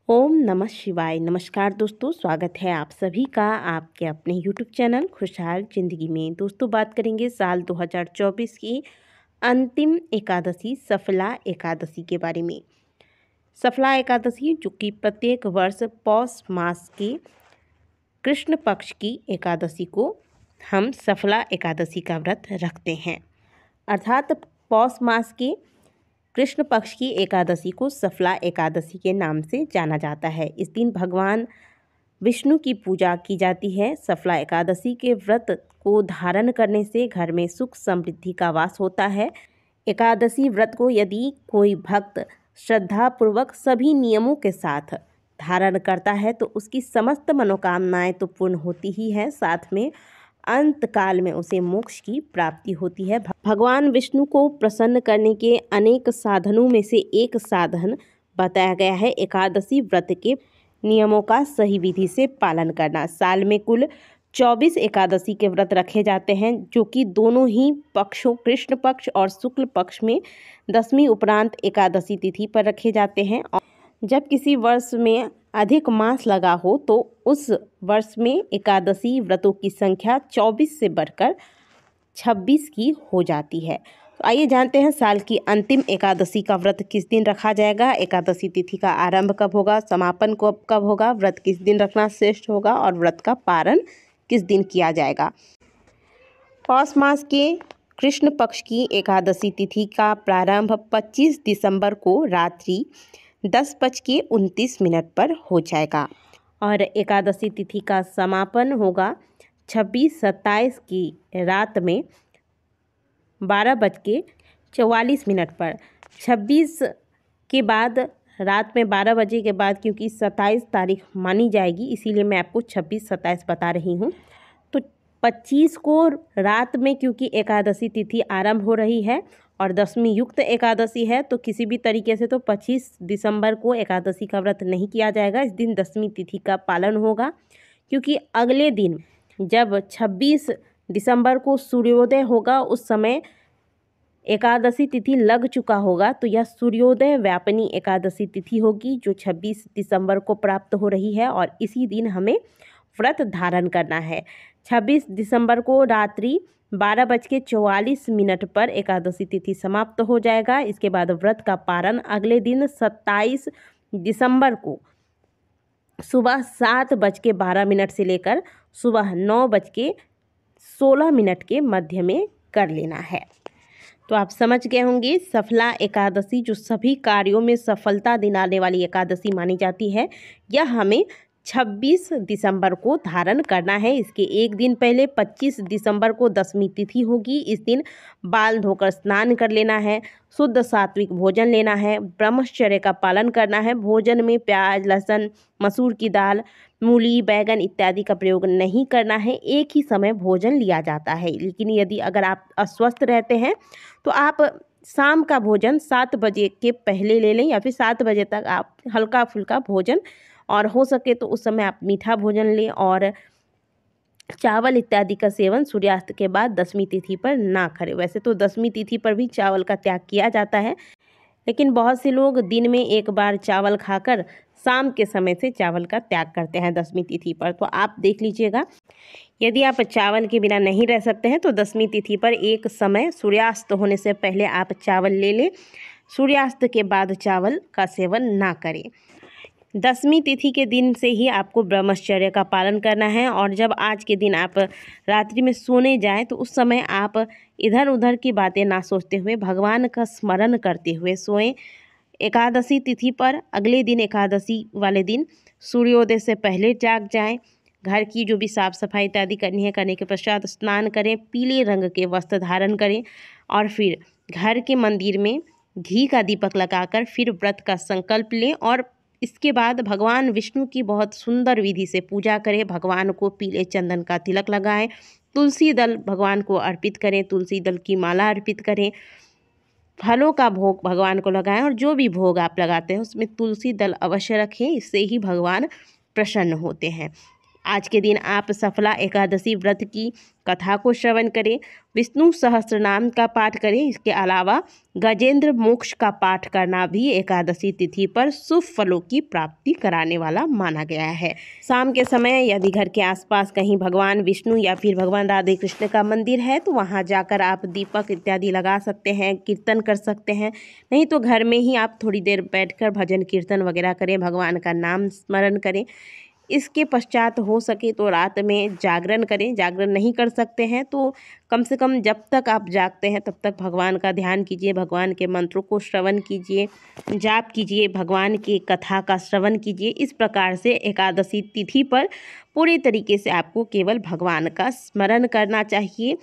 ओम नमः शिवाय। नमस्कार दोस्तों, स्वागत है आप सभी का आपके अपने यूट्यूब चैनल खुशहाल ज़िंदगी में। दोस्तों, बात करेंगे साल 2024 की अंतिम एकादशी सफला एकादशी के बारे में। सफला एकादशी जो कि प्रत्येक वर्ष पौष मास के कृष्ण पक्ष की एकादशी को हम सफला एकादशी का व्रत रखते हैं, अर्थात पौष मास के कृष्ण पक्ष की एकादशी को सफला एकादशी के नाम से जाना जाता है। इस दिन भगवान विष्णु की पूजा की जाती है। सफला एकादशी के व्रत को धारण करने से घर में सुख समृद्धि का वास होता है। एकादशी व्रत को यदि कोई भक्त श्रद्धापूर्वक सभी नियमों के साथ धारण करता है तो उसकी समस्त मनोकामनाएं तो पूर्ण होती ही है, साथ में अंत काल में उसे मोक्ष की प्राप्ति होती है। भगवान विष्णु को प्रसन्न करने के अनेक साधनों में से एक साधन बताया गया है एकादशी व्रत के नियमों का सही विधि से पालन करना। साल में कुल 24 एकादशी के व्रत रखे जाते हैं, जो कि दोनों ही पक्षों कृष्ण पक्ष और शुक्ल पक्ष में 10वीं उपरांत एकादशी तिथि पर रखे जाते हैं। और जब किसी वर्ष में अधिक मास लगा हो तो उस वर्ष में एकादशी व्रतों की संख्या 24 से बढ़कर 26 की हो जाती है। तो आइए जानते हैं साल की अंतिम एकादशी का व्रत किस दिन रखा जाएगा, एकादशी तिथि का आरंभ कब होगा, समापन कब होगा, व्रत किस दिन रखना श्रेष्ठ होगा और व्रत का पारण किस दिन किया जाएगा। पौष मास के कृष्ण पक्ष की एकादशी तिथि का प्रारंभ 25 दिसंबर को रात्रि 10:29 पर हो जाएगा और एकादशी तिथि का समापन होगा 26-27 की रात में 12:44 पर। 26 के बाद रात में 12 बजे के बाद, क्योंकि 27 तारीख मानी जाएगी, इसीलिए मैं आपको 26-27 बता रही हूँ। तो 25 को रात में क्योंकि एकादशी तिथि आरंभ हो रही है और 10वीं युक्त एकादशी है, तो किसी भी तरीके से तो 25 दिसंबर को एकादशी का व्रत नहीं किया जाएगा। इस दिन 10वीं तिथि का पालन होगा, क्योंकि अगले दिन जब 26 दिसंबर को सूर्योदय होगा उस समय एकादशी तिथि लग चुका होगा, तो यह सूर्योदय व्यापिनी एकादशी तिथि होगी जो 26 दिसंबर को प्राप्त हो रही है और इसी दिन हमें व्रत धारण करना है। 26 दिसंबर को रात्रि 12:44 पर एकादशी तिथि समाप्त हो जाएगा। इसके बाद व्रत का पारण अगले दिन 27 दिसंबर को सुबह 7:12 से लेकर सुबह 9:16 के मध्य में कर लेना है। तो आप समझ गए होंगे, सफला एकादशी जो सभी कार्यों में सफलता दिलाने वाली एकादशी मानी जाती है, यह हमें 26 दिसंबर को धारण करना है। इसके एक दिन पहले 25 दिसंबर को 10वीं तिथि होगी। इस दिन बाल धोकर स्नान कर लेना है, शुद्ध सात्विक भोजन लेना है, ब्रह्मचर्य का पालन करना है। भोजन में प्याज, लहसुन, मसूर की दाल, मूली, बैगन इत्यादि का प्रयोग नहीं करना है। एक ही समय भोजन लिया जाता है। लेकिन यदि अगर आप अस्वस्थ रहते हैं तो आप शाम का भोजन 7 बजे के पहले ले लें, या फिर 7 बजे तक आप हल्का फुल्का भोजन, और हो सके तो उस समय आप मीठा भोजन लें और चावल इत्यादि का सेवन सूर्यास्त के बाद 10वीं तिथि पर ना करें। वैसे तो 10वीं तिथि पर भी चावल का त्याग किया जाता है, लेकिन बहुत से लोग दिन में एक बार चावल खाकर शाम के समय से चावल का त्याग करते हैं 10वीं तिथि पर। तो आप देख लीजिएगा, यदि आप चावल के बिना नहीं रह सकते हैं तो 10वीं तिथि पर एक समय सूर्यास्त होने से पहले आप चावल ले लें, सूर्यास्त के बाद चावल का सेवन ना करें। 10वीं तिथि के दिन से ही आपको ब्रह्मचर्य का पालन करना है और जब आज के दिन आप रात्रि में सोने जाएं तो उस समय आप इधर उधर की बातें ना सोचते हुए भगवान का स्मरण करते हुए सोएं। एकादशी तिथि पर अगले दिन एकादशी वाले दिन सूर्योदय से पहले जाग जाएं। घर की जो भी साफ़ सफाई इत्यादि करनी है, करने के पश्चात स्नान करें, पीले रंग के वस्त्र धारण करें और फिर घर के मंदिर में घी का दीपक लगाकर फिर व्रत का संकल्प लें और इसके बाद भगवान विष्णु की बहुत सुंदर विधि से पूजा करें। भगवान को पीले चंदन का तिलक लगाएं, तुलसी दल भगवान को अर्पित करें, तुलसी दल की माला अर्पित करें, फलों का भोग भगवान को लगाएं और जो भी भोग आप लगाते हैं उसमें तुलसी दल अवश्य रखें। इससे ही भगवान प्रसन्न होते हैं। आज के दिन आप सफला एकादशी व्रत की कथा को श्रवण करें, विष्णु सहस्त्रनाम का पाठ करें। इसके अलावा गजेंद्र मोक्ष का पाठ करना भी एकादशी तिथि पर शुभ फलों की प्राप्ति कराने वाला माना गया है। शाम के समय यदि घर के आसपास कहीं भगवान विष्णु या फिर भगवान राधे कृष्ण का मंदिर है तो वहां जाकर आप दीपक इत्यादि लगा सकते हैं, कीर्तन कर सकते हैं। नहीं तो घर में ही आप थोड़ी देर बैठकर भजन कीर्तन वगैरह करें, भगवान का नाम स्मरण करें। इसके पश्चात हो सके तो रात में जागरण करें। जागरण नहीं कर सकते हैं तो कम से कम जब तक आप जागते हैं तब तक भगवान का ध्यान कीजिए, भगवान के मंत्रों को श्रवण कीजिए, जाप कीजिए, भगवान की कथा का श्रवण कीजिए। इस प्रकार से एकादशी तिथि पर पूरे तरीके से आपको केवल भगवान का स्मरण करना चाहिए,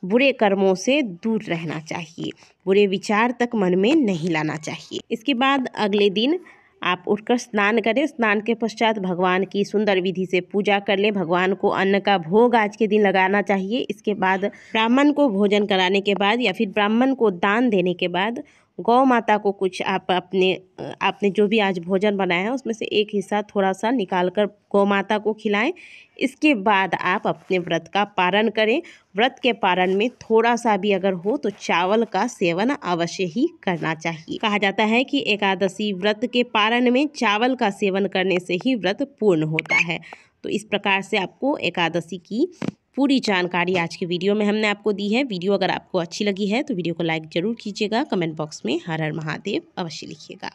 बुरे कर्मों से दूर रहना चाहिए, बुरे विचार तक मन में नहीं लाना चाहिए। इसके बाद अगले दिन आप उठकर स्नान करें। स्नान के पश्चात भगवान की सुंदर विधि से पूजा कर लें। भगवान को अन्न का भोग आज के दिन लगाना चाहिए। इसके बाद ब्राह्मण को भोजन कराने के बाद या फिर ब्राह्मण को दान देने के बाद गौ माता को कुछ आपने जो भी आज भोजन बनाया है उसमें से एक हिस्सा थोड़ा सा निकाल कर गौ माता को खिलाएं। इसके बाद आप अपने व्रत का पारण करें। व्रत के पारण में थोड़ा सा भी अगर हो तो चावल का सेवन अवश्य ही करना चाहिए। कहा जाता है कि एकादशी व्रत के पारण में चावल का सेवन करने से ही व्रत पूर्ण होता है। तो इस प्रकार से आपको एकादशी की पूरी जानकारी आज के वीडियो में हमने आपको दी है। वीडियो अगर आपको अच्छी लगी है तो वीडियो को लाइक ज़रूर कीजिएगा। कमेंट बॉक्स में हर हर महादेव अवश्य लिखिएगा।